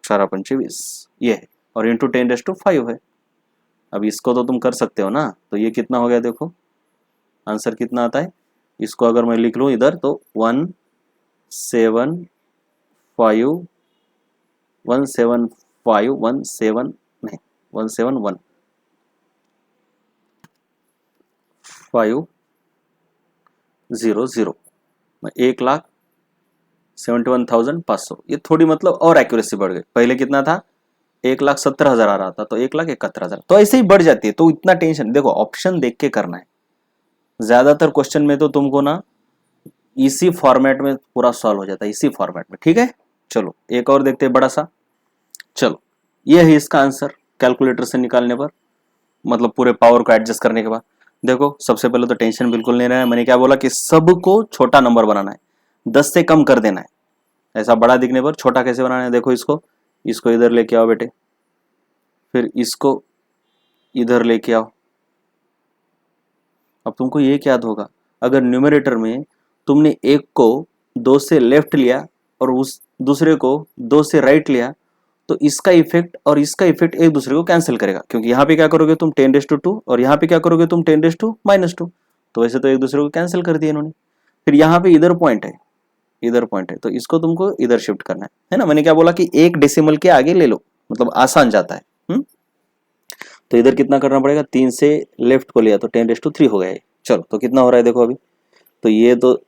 A: 4 5 20, ये है, और इंटू 10⁵ है। अब इसको तो तुम कर सकते हो ना, तो ये कितना हो गया देखो, आंसर कितना आता है, इसको अगर मैं लिख लूँ इधर तो 175 नहीं 171,500, 1,71,500, ये थोड़ी मतलब और एक्यूरेसी बढ़ गई, पहले कितना था 1,70,000 आ रहा था, तो 1,71,000, तो ऐसे ही बढ़ जाती है, तो इतना टेंशन देखो, ऑप्शन देख के करना है। ज्यादातर क्वेश्चन में तो तुमको ना इसी फॉर्मेट में पूरा सॉल्व हो जाता है, इसी फॉर्मेट में। ठीक है, चलो एक और देखते हैं बड़ा सा। चलो ये है इसका आंसर कैलकुलेटर से निकालने पर, मतलब पूरे पावर को एडजस्ट करने के बाद। देखो सबसे पहले तो टेंशन बिल्कुल नहीं रहना है, मैंने क्या बोला कि सबको छोटा नंबर बनाना है, 10 से कम कर देना है। ऐसा बड़ा दिखने पर छोटा कैसे बनाना है, देखो इसको इधर लेके आओ बेटे, फिर इसको इधर लेके आओ। अब तुमको ये याद होगा, अगर न्यूमरेटर में तुमने एक को 2 से लेफ्ट लिया और उस दूसरे को 2 से राइट लिया, तो इसका इफेक्ट और इसका इफेक्ट एक दूसरे को कैंसिल करेगा, क्योंकि यहाँ पे क्या करोगे तुम 10⁻², और यहाँ पे क्या करोगे तुम 10⁻², तो वैसे तो एक दूसरे को कैंसिल कर दिया इन्होंने। फिर यहाँ पे इधर पॉइंट है, इधर पॉइंट है, तो इसको तुमको इधर शिफ्ट करना है ना। मैंने क्या बोला कि एक डेसिमल के आगे ले लो, मतलब आसान जाता है। तो इधर कितना करना पड़ेगा, 3 से लेफ्ट को लिया तो 10⁻³ हो गया। चलो तो कितना हो रहा है देखो अभी, तो ये तो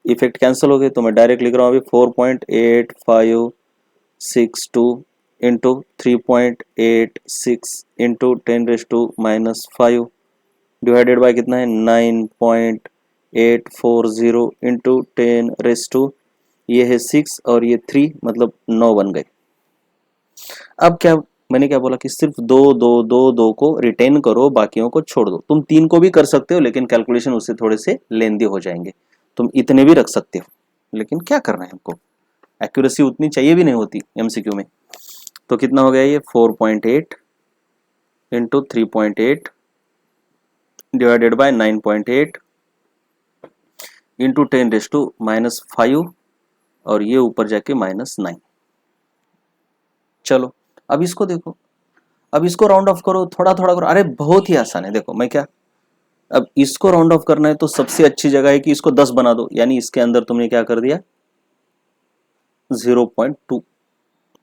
A: इफेक्ट कैंसिल हो गए, तो मैं डायरेक्ट लिख रहा हूँ अभी 4.8562 इंटू 3.86 इंटू 10⁻⁻5 डिवाइडेड बाय कितना है 9.840 इंटू 10⁻, ये है 6 और ये 3, मतलब 9 बन गए। अब क्या मैंने क्या बोला कि सिर्फ 2 को रिटेन करो, बाकियों को छोड़ दो। तुम 3 को भी कर सकते हो, लेकिन कैलकुलेशन उससे थोड़े से लेंदी हो जाएंगे। तुम इतने भी रख सकते हो, लेकिन क्या करना है हमको, एक्यूरेसी उतनी चाहिए भी नहीं होती एमसीक्यू में। तो कितना हो गया ये 4.8 इंटू 3.8 डिवाइडेड बाय 9.8 इंटू 10⁻⁻5 और ये ऊपर जाके -9। चलो अब इसको देखो, अब इसको राउंड ऑफ करो, थोड़ा थोड़ा करो। अरे बहुत ही आसान है, देखो मैं क्या, अब इसको राउंड ऑफ करना है तो सबसे अच्छी जगह है कि इसको 10 बना दो, यानी इसके अंदर तुमने क्या कर दिया 0.2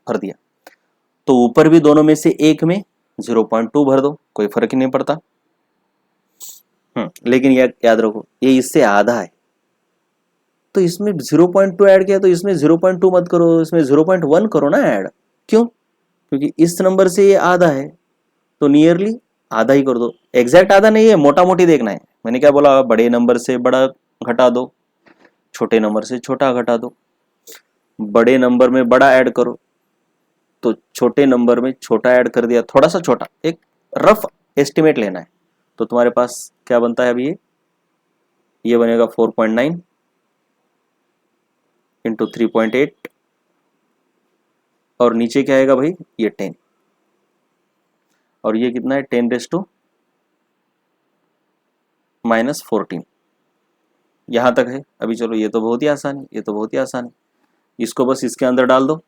A: भर दिया। तो ऊपर भी दोनों में से एक में 0.2 भर दो, कोई फर्क ही नहीं पड़ता। लेकिन याद रखो ये इससे आधा है, तो इसमें 0.2 ऐड किया तो इसमें 0.2 मत करो, इसमें 0.1 करो ना ऐड। क्यों, क्योंकि इस नंबर से ये आधा है, तो नियरली आधा ही कर दो। एग्जैक्ट आधा नहीं है, मोटा मोटी देखना है। मैंने क्या बोला, बड़े नंबर से बड़ा घटा दो, छोटे नंबर से छोटा घटा दो। बड़े नंबर में बड़ा ऐड करो, तो छोटे नंबर में छोटा ऐड कर दिया, थोड़ा सा छोटा, एक रफ एस्टिमेट लेना है। तो तुम्हारे पास क्या बनता है अभी, ये बनेगा 4.9 इंटू 3.8 और नीचे क्या आएगा भाई, ये 10, और ये कितना है 10⁻⁻14। यहां तक है अभी। चलो ये तो बहुत ही आसान है, ये तो बहुत ही आसान है। इसको बस इसके अंदर डाल दो,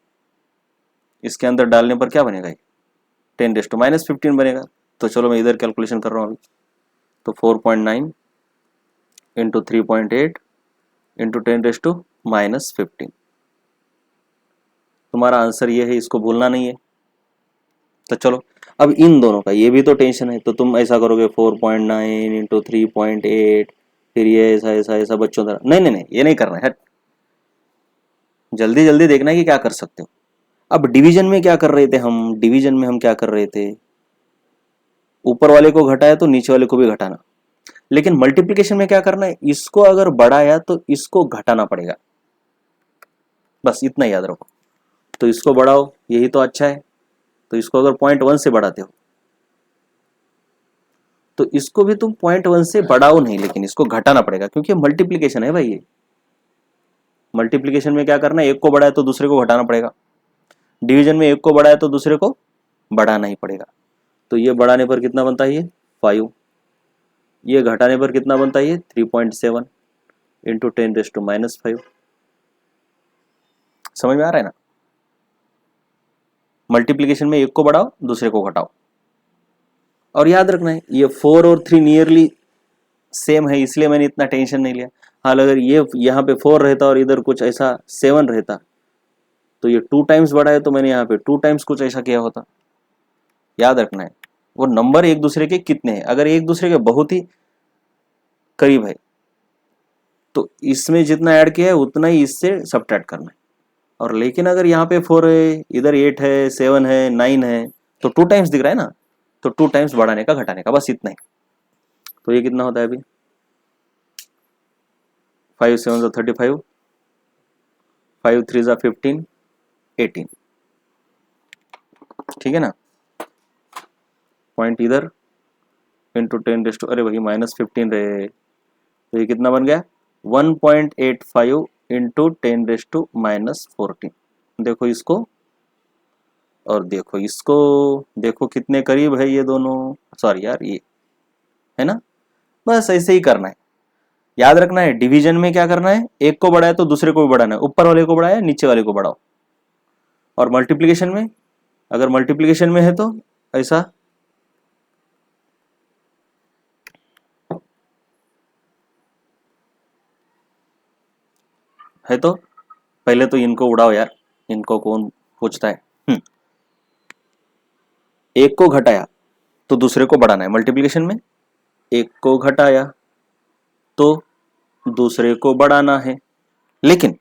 A: इसके अंदर डालने पर क्या बनेगा, 10⁻⁻15 बनेगा। तो चलो मैं इधर कैलकुलेशन कर रहा हूँ अभी, तो 4.9 इंटू 3.8 इंटू 10⁻⁻15। तुम्हारा आंसर ये है, इसको भूलना नहीं है। तो चलो अब इन दोनों का ये भी तो टेंशन है, तो तुम ऐसा करोगे 4.9 इंटू 3.8, फिर ये ऐसा ऐसा ऐसा बच्चों तरह, नहीं नहीं नहीं ये नहीं करना है, हट। जल्दी जल्दी देखना है कि क्या कर सकते हो। अब डिवीजन में क्या कर रहे थे हम, डिवीजन में हम क्या कर रहे थे, ऊपर वाले को घटाया तो नीचे वाले को भी घटाना। लेकिन मल्टीप्लिकेशन में क्या करना है, इसको अगर बढ़ाया तो इसको घटाना पड़ेगा, बस इतना याद रखो। तो इसको बढ़ाओ, यही तो अच्छा है। तो इसको अगर 0.1 से बढ़ाते हो तो इसको भी तुम 0.1 से बढ़ाओ नहीं, लेकिन इसको घटाना पड़ेगा, क्योंकि मल्टीप्लिकेशन है भाई। ये मल्टीप्लिकेशन में क्या करना है, एक को बढ़ाया तो दूसरे को घटाना पड़ेगा। डिवीजन में एक को बढ़ाया तो दूसरे को बढ़ाना ही पड़ेगा। तो ये बढ़ाने पर कितना बनता है, ये 5, ये घटाने पर कितना बनता है, ये 3.7 इंटू 10⁻⁻5। समझ में आ रहा है ना। मल्टीप्लिकेशन में एक को बढ़ाओ दूसरे को घटाओ, और याद रखना है ये 4 और 3 नियरली सेम है, इसलिए मैंने इतना टेंशन नहीं लिया। हाल अगर ये यहाँ पे 4 रहता और इधर कुछ ऐसा 7 रहता, तो ये 2 टाइम्स बढ़ा है, तो मैंने यहाँ पे 2 टाइम्स कुछ ऐसा किया होता। याद रखना है वो नंबर एक दूसरे के कितने हैं, अगर एक दूसरे के बहुत ही करीब है तो इसमें जितना ऐड किया है उतना ही इससे सब्ट्रैक्ट करना है। और लेकिन अगर यहाँ पे 4 है, इधर 8 है, 7 है, 9 है, तो 2 टाइम्स दिख रहा है ना, तो 2 टाइम्स बढ़ाने का घटाने का, बस इतना ही। तो ये कितना होता है अभी 5 7 ज़ा 35, 5 3 ज़ा 15, 18, ठीक है ना। पॉइंट इधर इंटू 10 अरे वही -15 रहे, तो ये कितना बन गया 1.85 इंटू 10⁻14। देखो इसको और देखो इसको, देखो कितने करीब है ये दोनों, सॉरी यार ये है ना। बस ऐसे ही करना है, याद रखना है डिवीजन में क्या करना है, एक को बढ़ाए तो दूसरे को भी बढ़ाना है, ऊपर वाले को बढ़ाया नीचे वाले को बढ़ाओ। और मल्टीप्लिकेशन में, अगर मल्टीप्लिकेशन में है तो ऐसा है, तो पहले तो इनको उड़ाओ यार, इनको कौन पूछता है। एक को घटाया तो दूसरे को बढ़ाना है, मल्टीप्लिकेशन में एक को घटाया तो दूसरे को बढ़ाना है। लेकिन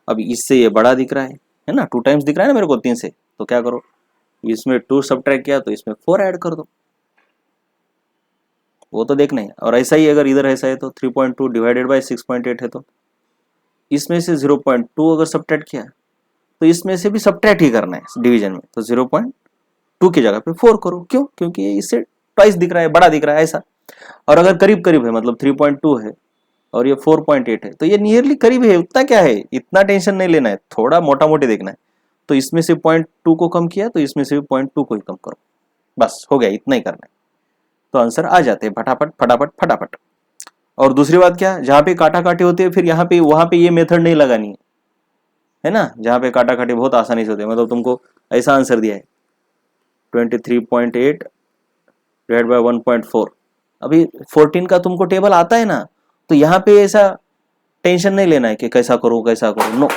A: अभी इससे ये बड़ा दिख रहा है ना, 2 टाइम्स दिख रहा है ना मेरे को 3 से, तो क्या करो, इसमें 2 सब्ट्रैक्ट किया तो इसमें 4 ऐड कर दो, वो तो देखना है। और ऐसा ही अगर इधर ऐसा है तो 3.2 डिवाइडेड बाय 6.8 है, तो इसमें से 0.2 अगर सब्ट्रैक्ट किया तो इसमें से भी सब्ट्रैक्ट ही करना है डिवीजन में, तो 0.2 की जगह पे 4 करो। क्यों? क्योंकि ये इससे ट्वाइस दिख रहा है, बड़ा दिख रहा है ऐसा। और अगर करीब करीब है, मतलब 3.2 है और ये 4.8 है, तो ये नियरली करीब है, उतना क्या है, इतना टेंशन नहीं लेना है, थोड़ा मोटा मोटी देखना है। तो इसमें से 0.2 को कम किया तो इसमें से भी 0.2 को ही कम करो, बस हो गया, इतना ही करना है, तो आंसर आ जाते हैं फटाफट फटाफट फटाफट। और दूसरी बात क्या, जहां पे काटा काटी होती है फिर यहाँ पे वहां पे ये मेथड नहीं लगानी है ना, जहां पे काटा काटी बहुत आसानी से होती है। मतलब तुमको ऐसा आंसर दिया है 23.8 डिवाइड बाय 1.4, अभी 14 का तुमको टेबल आता है ना, तो यहाँ पे ऐसा टेंशन नहीं लेना है कि कैसा करूं कैसा करूं, नो,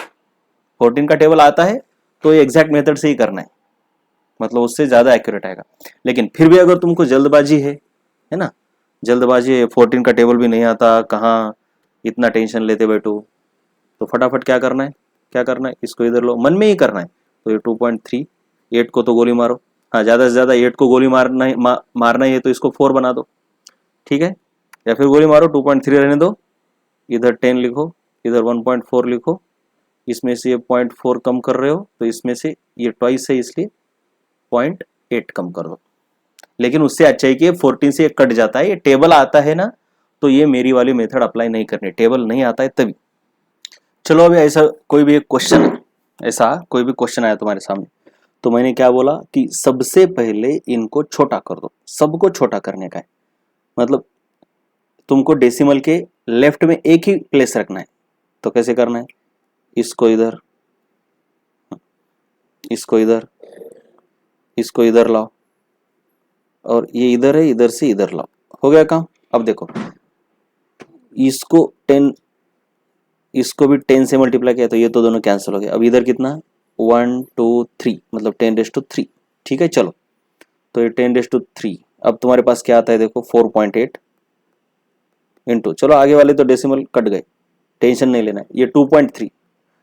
A: 14 का टेबल आता है तो ये एग्जैक्ट मेथड से ही करना है, मतलब उससे ज्यादा एक्यूरेट आएगा। लेकिन फिर भी अगर तुमको जल्दबाजी है ना, जल्दबाजी है, 14 का टेबल भी नहीं आता, कहाँ इतना टेंशन लेते बैठो, तो फटाफट क्या करना है, क्या करना है, इसको इधर लो, मन में ही करना है। तो ये 2.3, 8 को तो गोली मारो, हाँ ज़्यादा से ज़्यादा 8 को गोली मारना ही है तो इसको 4 बना दो, ठीक है, या फिर गोली मारो 2.3 रहने दो, इधर 10 लिखो, इधर 1.4 लिखो, इसमें से ये 0.4 कम कर रहे हो तो इसमें से ये ट्वाइस है इसलिए 0.8 कम कर दो। लेकिन उससे अच्छा है कि 14 से ये कट जाता है, ये टेबल आता है ना, तो ये मेरी वाली मेथड अप्लाई नहीं करनी, टेबल नहीं आता है तभी। चलो अभी ऐसा कोई भी एक क्वेश्चन, ऐसा कोई भी क्वेश्चन आया तुम्हारे सामने, तो मैंने क्या बोला कि सबसे पहले इनको छोटा कर दो, सबको छोटा करने का है, मतलब तुमको डेसिमल के लेफ्ट में एक ही प्लेस रखना है। तो कैसे करना है, इसको इधर, इसको इधर, इसको इधर लाओ, और ये इधर है, इधर से इधर लाओ, हो गया काम। अब देखो इसको 10, इसको भी 10 से मल्टीप्लाई किया तो ये तो दोनों कैंसिल हो गए। अब इधर कितना 1 2 3, मतलब 10⁻3, ठीक है। चलो तो ये 10⁻3, अब तुम्हारे पास क्या आता है देखो 4.8 इंटू, चलो आगे वाले तो डेसिमल कट गए, टेंशन नहीं लेना है, ये 2.3।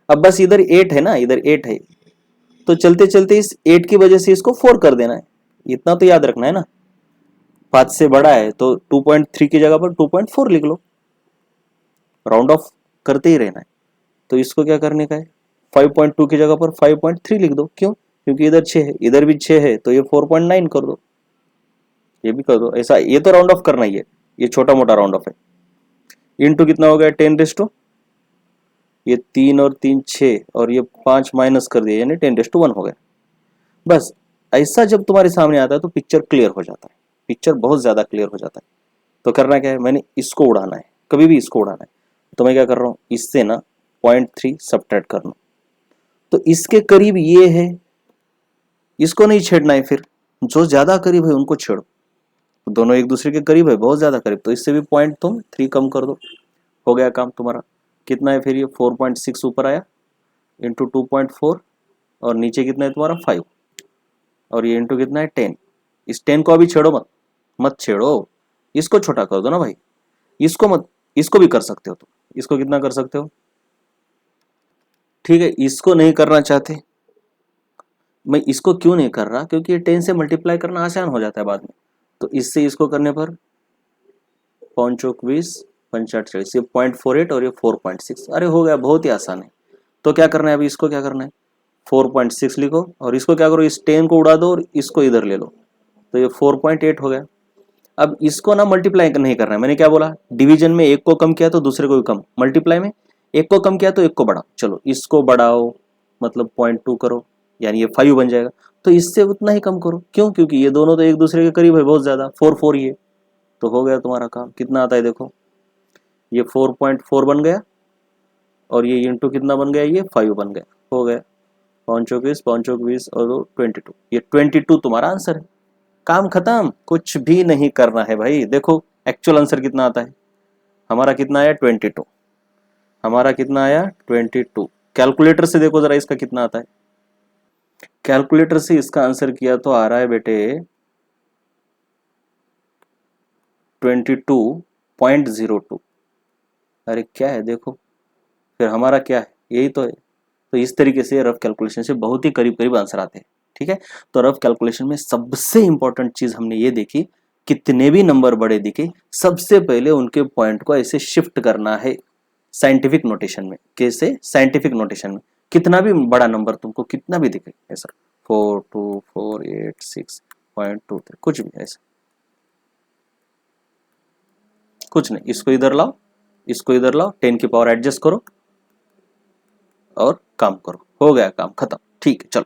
A: अब बस इधर 8 है ना, इधर 8 है, तो चलते चलते इस 8 की वजह से इसको 4 कर देना है, इतना तो याद रखना है ना, 5 से बड़ा है तो 2.3 की जगह पर 2.4 लिख लो, राउंड ऑफ करते ही रहना है। तो इसको क्या करने का है, 5.2 की जगह पर 5.3 लिख दो, क्यों, क्योंकि इधर 6 है, इधर भी 6 है, तो ये 4.9 कर दो, ये भी कर दो, ऐसा, ये तो राउंड ऑफ करना ही है, ये छोटा मोटा राउंड ऑफ है। इंटू कितना हो गया 10, ये 3 और 3 6, और ये 5 माइनस कर दिया, यानी 10⁻1 हो गया। बस ऐसा जब तुम्हारे सामने आता है तो पिक्चर क्लियर हो जाता है, पिक्चर बहुत ज्यादा क्लियर हो जाता है। तो करना क्या है, मैंने इसको उड़ाना है, कभी भी इसको उड़ाना है, तो मैं क्या कर रहा हूँ, इससे ना 0.3 सब्ट्रैक्ट करना, तो इसके करीब ये है, इसको नहीं छेड़ना है, फिर जो ज्यादा करीब है उनको छेड़ो, दोनों एक दूसरे के करीब है, बहुत ज्यादा करीब, तो इससे भी पॉइंट तुम 3 कम कर दो, हो गया काम तुम्हारा। कितना है फिर, ये 4.6 ऊपर आया इंटू 2.4, और नीचे कितना है तुम्हारा 5, और ये इंटू कितना है 10। इस 10 को अभी छेड़ो मत, मत छेड़ो, इसको छोटा कर दो ना भाई, इसको मत, इसको भी कर सकते हो तुम, इसको कितना कर सकते हो, ठीक है, इसको नहीं करना चाहते, मैं इसको क्यों नहीं कर रहा, क्योंकि ये 10 से मल्टीप्लाई करना आसान हो जाता है बाद में, तो इससे इसको करने पर 5 चौक 20 45, ये 0.48 और ये 4.6। अरे हो गया, बहुत ही आसान है। तो क्या करना है अभी, इसको क्या करना है, 4.6 लिखो और इसको क्या करो, इस 10 को उड़ा दो और इसको इधर ले लो, तो ये 4.8 हो गया। अब इसको ना मल्टीप्लाई नहीं करना है, मैंने क्या बोला, डिवीजन में एक को कम किया तो दूसरे को भी कम, मल्टीप्लाई में एक को कम किया तो एक को बढ़ाओ। चलो इसको बढ़ाओ, मतलब 0.2 करो, यानी ये 5 बन जाएगा। तो इससे उतना ही कम करो, क्यों, क्योंकि ये दोनों तो एक दूसरे के करीब है बहुत ज्यादा, 4 ये, तो हो गया तुम्हारा काम। कितना आता है देखो, ये 4.4 बन गया और ये इंटू कितना बन गया, ये 5 बन गया, हो गया 5 और 22, ये 22 तुम्हारा आंसर है। काम खत्म, कुछ भी नहीं करना है भाई। देखो एक्चुअल आंसर कितना आता है, हमारा कितना आया 22, हमारा कितना आया 22। कैलकुलेटर से देखो जरा इसका कितना आता है, कैलकुलेटर से इसका आंसर किया तो आ रहा है बेटे 22.02। अरे क्या है देखो, फिर हमारा क्या है, यही तो है। तो इस तरीके से रफ कैलकुलेशन से बहुत ही करीब करीब आंसर आते हैं। ठीक है, तो रफ कैलकुलेशन में सबसे इंपॉर्टेंट चीज हमने ये देखी, कितने भी नंबर बड़े दिखे सबसे पहले उनके पॉइंट को ऐसे शिफ्ट करना है साइंटिफिक नोटेशन में। कैसे, साइंटिफिक नोटेशन में, कितना भी बड़ा नंबर तुमको कितना भी दिखे ऐसा, 42486.23, कुछ भी ऐसा, कुछ नहीं, इसको इधर लाओ, इसको इधर लाओ, 10 की पावर एडजस्ट करो और काम करो, हो गया काम खत्म। ठीक है चलो।